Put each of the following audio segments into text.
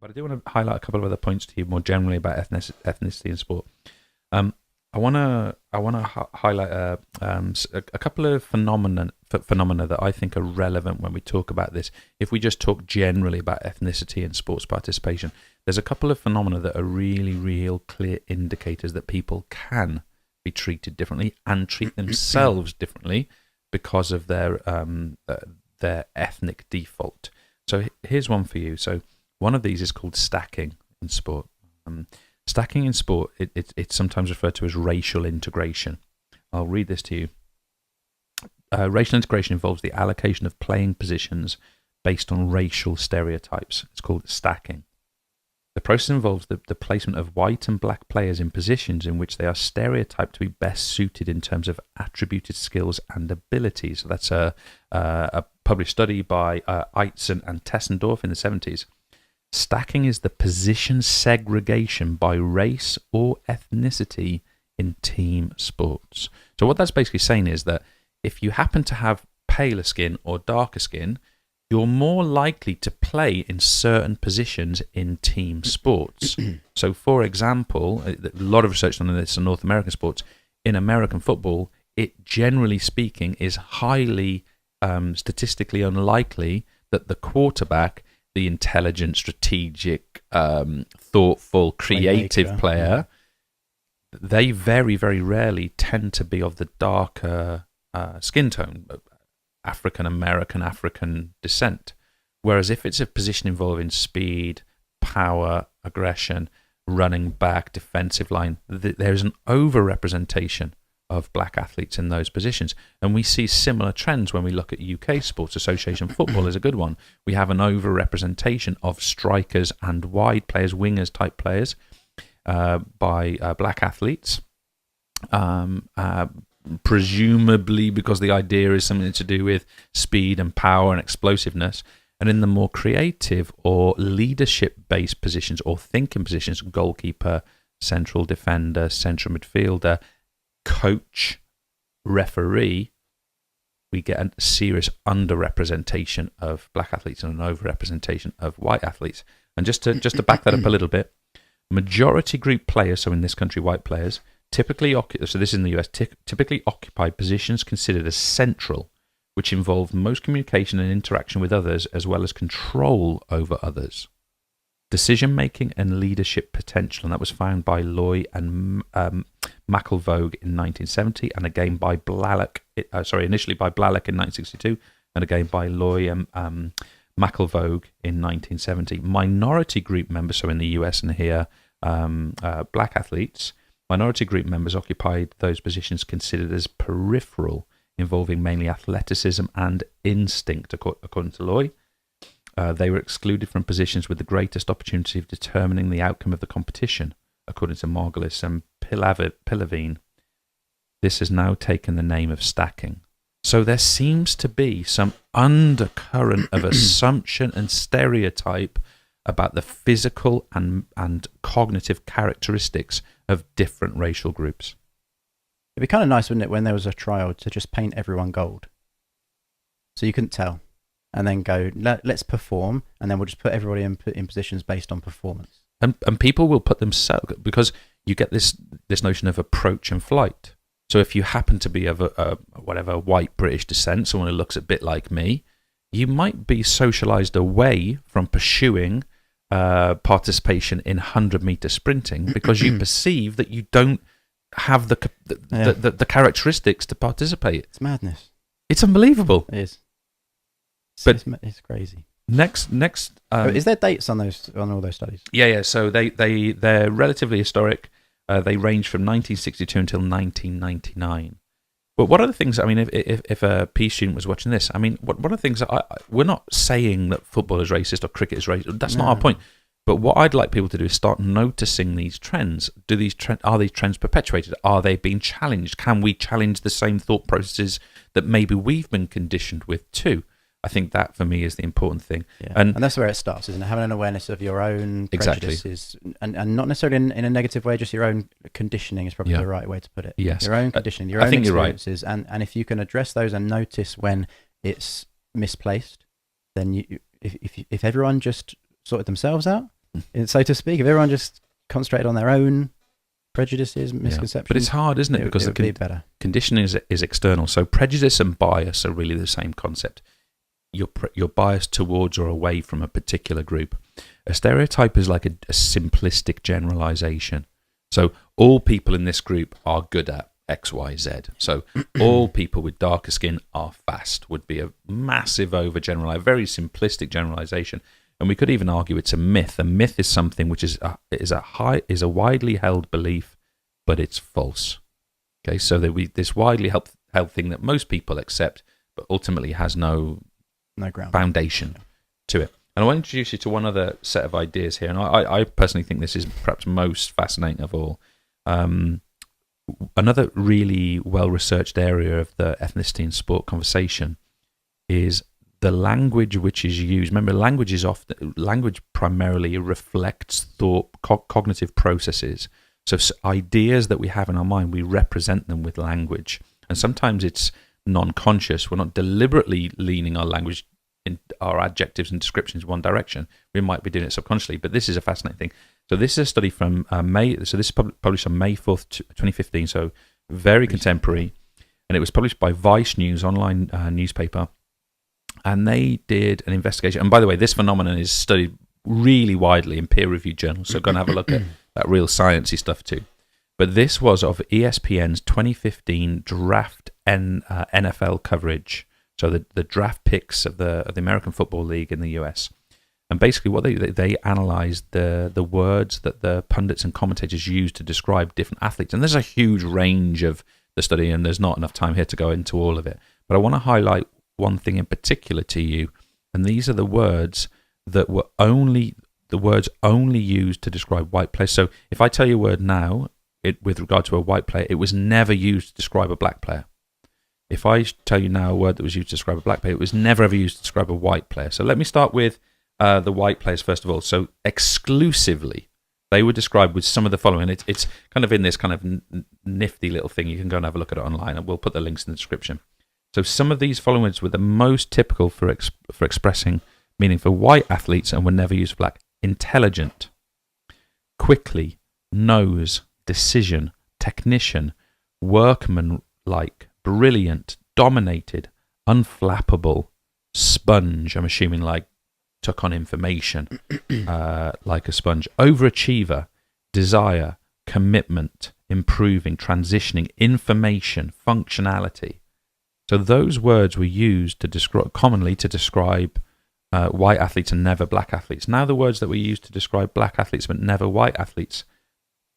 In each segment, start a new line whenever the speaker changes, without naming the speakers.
But I do want to highlight a couple of other points to you more generally about ethnicity in sport. Um, I want to highlight a couple of phenomena that I think are relevant when we talk about this. If we just talk generally about ethnicity in sports participation, there's a couple of phenomena that are really real clear indicators that people can be treated differently and treat themselves differently because of their ethnic default. So here's one for you. So one of these is called stacking in sport. Stacking in sport, it's sometimes referred to as racial integration. I'll read this to you. Racial integration involves the allocation of playing positions based on racial stereotypes. It's called stacking. The process involves the placement of white and black players in positions in which they are stereotyped to be best suited in terms of attributed skills and abilities. So that's a published study by Eitzen and Tessendorf in the 70s. Stacking is the position segregation by race or ethnicity in team sports. So what that's basically saying is that if you happen to have paler skin or darker skin, you're more likely to play in certain positions in team sports. So, for example, a lot of research on this in North American sports. In American football, it generally speaking is highly statistically unlikely that the quarterback, the intelligent, strategic, thoughtful, creative player, they very, very rarely tend to be of the darker skin tone, African descent. Whereas if it's a position involving speed, power, aggression, running back, defensive line, there's an over-representation of black athletes in those positions. And we see similar trends when we look at UK Sports Association football is a good one. We have an over-representation of strikers and wide players, wingers type players by black athletes. Presumably because the idea is something to do with speed and power and explosiveness. And in the more creative or leadership-based positions or thinking positions, goalkeeper, central defender, central midfielder, coach, referee, we get a serious underrepresentation of black athletes and an overrepresentation of white athletes. And just to back that up a little bit, majority group players, so in this country, white players, typically occupy positions considered as central, which involve most communication and interaction with others, as well as control over others, decision-making and leadership potential. And that was found by Loy and McElvogue in 1970, and again by initially by Blalock in 1962, and again by Loy and McElvogue in 1970. Minority group members, so in the US and here, black athletes, minority group members occupied those positions considered as peripheral, involving mainly athleticism and instinct, according to Loy. They were excluded from positions with the greatest opportunity of determining the outcome of the competition, according to Margulis and Pilavine. This has now taken the name of stacking. So there seems to be some undercurrent of assumption and stereotype about the physical and cognitive characteristics of different racial groups.
It'd be kind of nice, wouldn't it, when there was a trial to just paint everyone gold, so you couldn't tell, and then go, let's perform, and then we'll just put everybody in positions based on performance.
And people will put themselves, because you get this notion of approach and flight. So if you happen to be of a white British descent, someone who looks a bit like me, you might be socialized away from pursuing participation in 100-meter sprinting because you perceive that you don't have the characteristics to participate.
It's madness.
It's unbelievable.
It is.
But
it's crazy.
Next.
Is there dates on all those studies?
Yeah. So they're relatively historic. They range from 1962 until 1999. But what are the things? I mean, if a PE student was watching this, I mean, what are the things that we're not saying that football is racist or cricket is racist. That's not our point. But what I'd like people to do is start noticing these trends. Are these trends perpetuated? Are they being challenged? Can we challenge the same thought processes that maybe we've been conditioned with too? I think that for me is the important thing.
Yeah. And that's where it starts, isn't it? Having an awareness of your own prejudices, and not necessarily in a negative way, just your own conditioning is probably the right way to put it.
Yes.
Your own conditioning, your own experiences. Right. And if you can address those and notice when it's misplaced, then if everyone just sorted themselves out, so to speak, if everyone just concentrated on their own prejudices, misconceptions.
But it's hard, isn't it? Because
it would be better.
Conditioning is external. So prejudice and bias are really the same concept. You're biased towards or away from a particular group. A stereotype is like a simplistic generalization. So all people in this group are good at X, Y, Z. So all people with darker skin are fast would be a massive overgeneralization, very simplistic generalization. And we could even argue it's a myth. A myth is something which is a widely held belief, but it's false. Okay, so this widely held thing that most people accept, but ultimately has no
ground
foundation to it. And I want to introduce you to one other set of ideas here, and I personally think this is perhaps most fascinating of all. Another really well-researched area of the ethnicity and sport conversation is the language which is used. Remember, language primarily reflects thought, cognitive processes. So ideas that we have in our mind, we represent them with language. And sometimes it's non-conscious. We're not deliberately leaning our language in our adjectives and descriptions one direction. We might be doing it subconsciously, but this is a fascinating thing. So this is a study from May. So this is published on May 4th, 2015. So very contemporary, and it was published by Vice News, online newspaper. And they did an investigation. And by the way, this phenomenon is studied really widely in peer-reviewed journals. So go and have a look at that real sciencey stuff too. But this was of ESPN's 2015 draft NFL coverage. So the draft picks of the American Football League in the US. And basically what they analysed the words that the pundits and commentators used to describe different athletes. And there's a huge range of the study, and there's not enough time here to go into all of it. But I want to highlight one thing in particular to you, and these are the words that were only used to describe white players. So if I tell you a word now, with regard to a white player, it was never used to describe a black player. If I tell you now a word that was used to describe a black player, it was never ever used to describe a white player. So let me start with the white players first of all. So exclusively, they were described with some of the following. It's kind of in this kind of nifty little thing. You can go and have a look at it online, and we'll put the links in the description. So some of these following words were the most typical for expressing meaning for white athletes and were never used for black. Intelligent, quickly, knows, decision, technician, workman-like, brilliant, dominated, unflappable, sponge, I'm assuming like took on information, like a sponge, overachiever, desire, commitment, improving, transitioning, information, functionality. So those words were used commonly to describe white athletes and never black athletes. Now the words that were used to describe black athletes but never white athletes.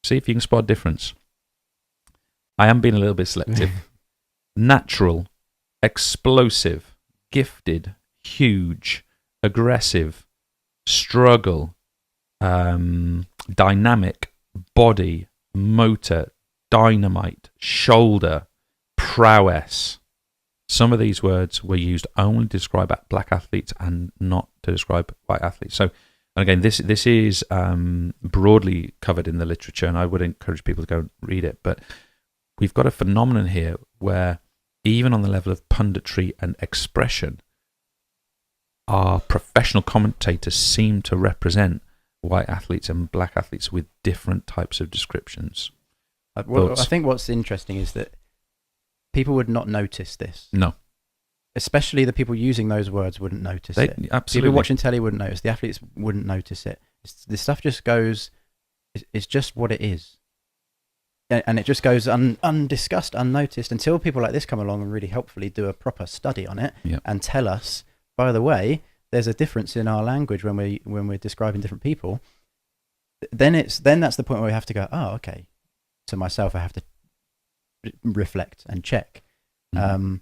See if you can spot a difference. I am being a little bit selective. Natural, explosive, gifted, huge, aggressive, struggle, dynamic, body, motor, dynamite, shoulder, prowess. Some of these words were used only to describe black athletes and not to describe white athletes. So, and again, this is broadly covered in the literature, and I would encourage people to go and read it. But we've got a phenomenon here where even on the level of punditry and expression, our professional commentators seem to represent white athletes and black athletes with different types of descriptions.
I think what's interesting is that people would not notice this. No. Especially the people using those words wouldn't notice it.
Absolutely.
People watching telly wouldn't notice. The athletes wouldn't notice it. This stuff just goes, it's just what it is. And it just goes undiscussed, unnoticed, until people like this come along and really helpfully do a proper study on it and tell us, by the way, there's a difference in our language when we're describing different people. Then that's the point where we have to go, oh, okay. To myself, I have to reflect and check. Mm-hmm.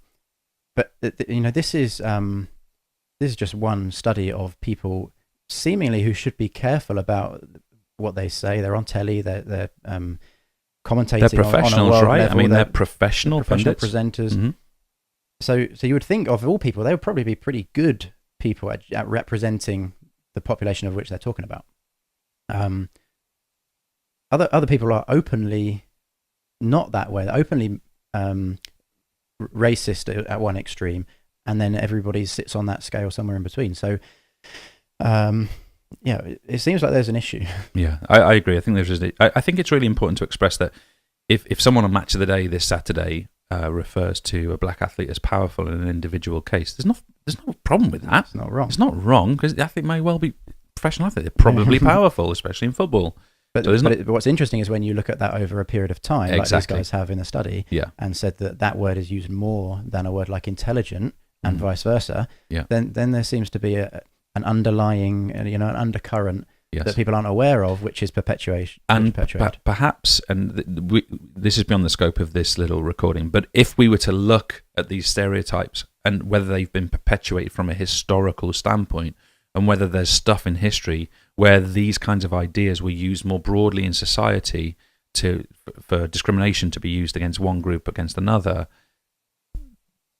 But this is just one study of people seemingly who should be careful about what they say. They're on telly. They're commentating.
They're professionals,
on a world
right?
level.
I mean, they're professional
presenters.
Mm-hmm.
So you would think of all people, they would probably be pretty good people at representing the population of which they're talking about. Other people are openly not that way. They're openly racist at one extreme, and then everybody sits on that scale somewhere in between. So Yeah, it seems like there's an issue.
Yeah, I agree. I think I think it's really important to express that if someone on Match of the Day this Saturday refers to a black athlete as powerful in an individual case, there's no problem with that.
It's not wrong.
It's not wrong because the athlete may well be a professional athlete. They're probably powerful, especially in football.
But,
so
but what's interesting is when you look at that over a period of time, like these guys have in the study, and said that word is used more than a word like intelligent and vice versa, then there seems to be an underlying, an undercurrent that people aren't aware of, which is perpetuation.
And perhaps, this is beyond the scope of this little recording, but if we were to look at these stereotypes and whether they've been perpetuated from a historical standpoint, and whether there's stuff in history where these kinds of ideas were used more broadly in society for discrimination to be used against one group against another,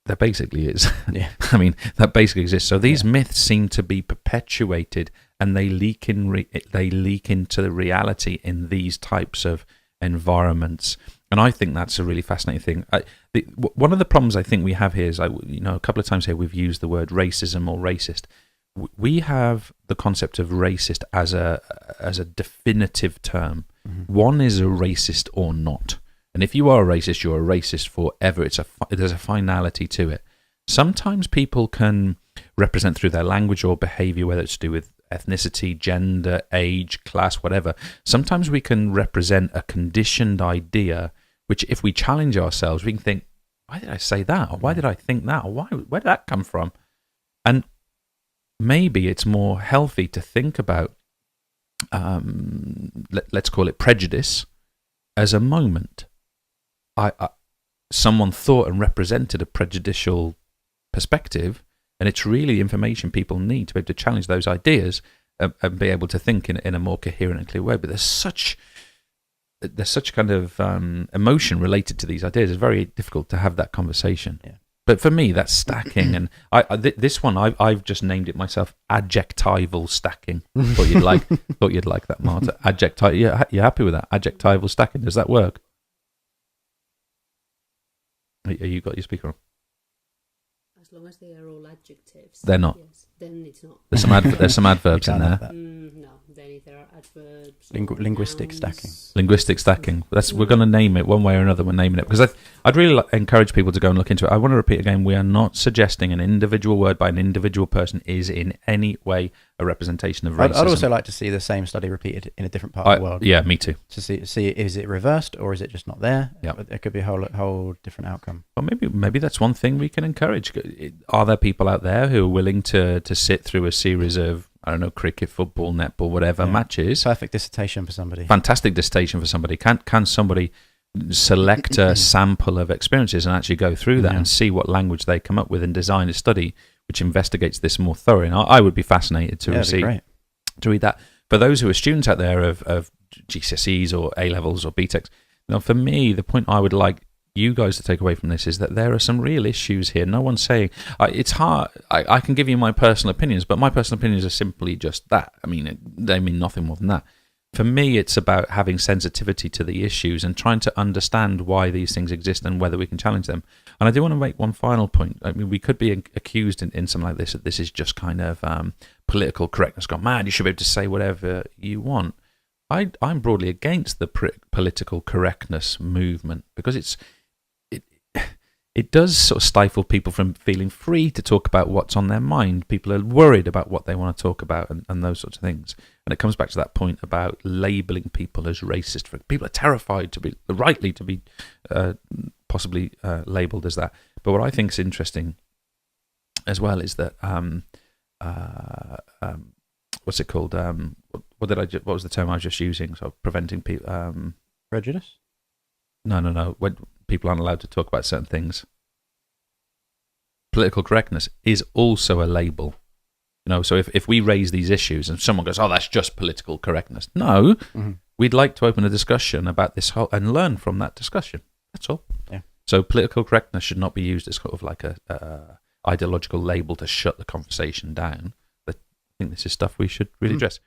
there basically is.
Yeah.
I mean, that basically exists. So these myths seem to be perpetuated, and they leak into the reality in these types of environments. And I think that's a really fascinating thing. One of the problems I think we have here is, a couple of times here we've used the word racism or racist. We have the concept of racist as a definitive term. Mm-hmm. One is a racist or not. And if you are a racist, you're a racist forever. There's a finality to it. Sometimes people can represent through their language or behavior, whether it's to do with ethnicity, gender, age, class, whatever. Sometimes we can represent a conditioned idea, which if we challenge ourselves, we can think, why did I say that? Or why did I think that? Or where did that come from? And maybe it's more healthy to think about, let's call it prejudice, as a moment. Someone thought and represented a prejudicial perspective, and it's really information people need to be able to challenge those ideas and be able to think in a more coherent and clear way. But there's such kind of emotion related to these ideas. It's very difficult to have that conversation. Yeah. But for me, that's stacking, and this one I've just named it myself, adjectival stacking. Thought you'd like that, Marta. Adjective. You happy with that? Adjectival stacking. Does that work? You got your speaker on?
As long as they are all adjectives.
They're not.
Yes, then it's not.
There's some adverbs in there.
No, then if there are adverbs.
Linguistic stacking.
Linguistic stacking. We're going to name it one way or another. We're naming it because I'd really encourage people to go and look into it. I want to repeat again: we are not suggesting an individual word by an individual person is in any way a representation of racism.
I'd also like to see the same study repeated in a different part of the world.
Yeah, me too.
To see is it reversed or is it just not there?
Yeah,
there could be a whole different outcome.
Well, maybe that's one thing we can encourage. Are there people out there who are willing to sit through a series of, I don't know, cricket, football, netball, whatever matches?
Perfect dissertation for somebody.
Fantastic dissertation for somebody. Can somebody select a sample of experiences and actually go through that and see what language they come up with and design a study which investigates this more thoroughly? And I would be fascinated to read that. For those who are students out there of GCSEs or A-levels or BTECs, for me, the point I would like you guys to take away from this is that there are some real issues here. No one's saying it's hard. I can give you my personal opinions, but my personal opinions are simply just that. I mean, they mean nothing more than that. For me, it's about having sensitivity to the issues and trying to understand why these things exist and whether we can challenge them. And I do want to make one final point. I mean, we could be accused in something like this that this is just kind of political correctness gone mad. You should be able to say whatever you want. I'm broadly against the political correctness movement because it does sort of stifle people from feeling free to talk about what's on their mind. People are worried about what they want to talk about and those sorts of things. And it comes back to that point about labeling people as racist. People are terrified rightly to be possibly labeled as that. But what I think is interesting as well is that what's it called? What was the term I was just using? So preventing people
prejudice?
No. When people aren't allowed to talk about certain things. Political correctness is also a label. So if we raise these issues and someone goes, "Oh, that's just political correctness," no, we'd like to open a discussion about this whole and learn from that discussion. That's all.
Yeah.
So political correctness should not be used as sort of like a ideological label to shut the conversation down. But I think this is stuff we should really address.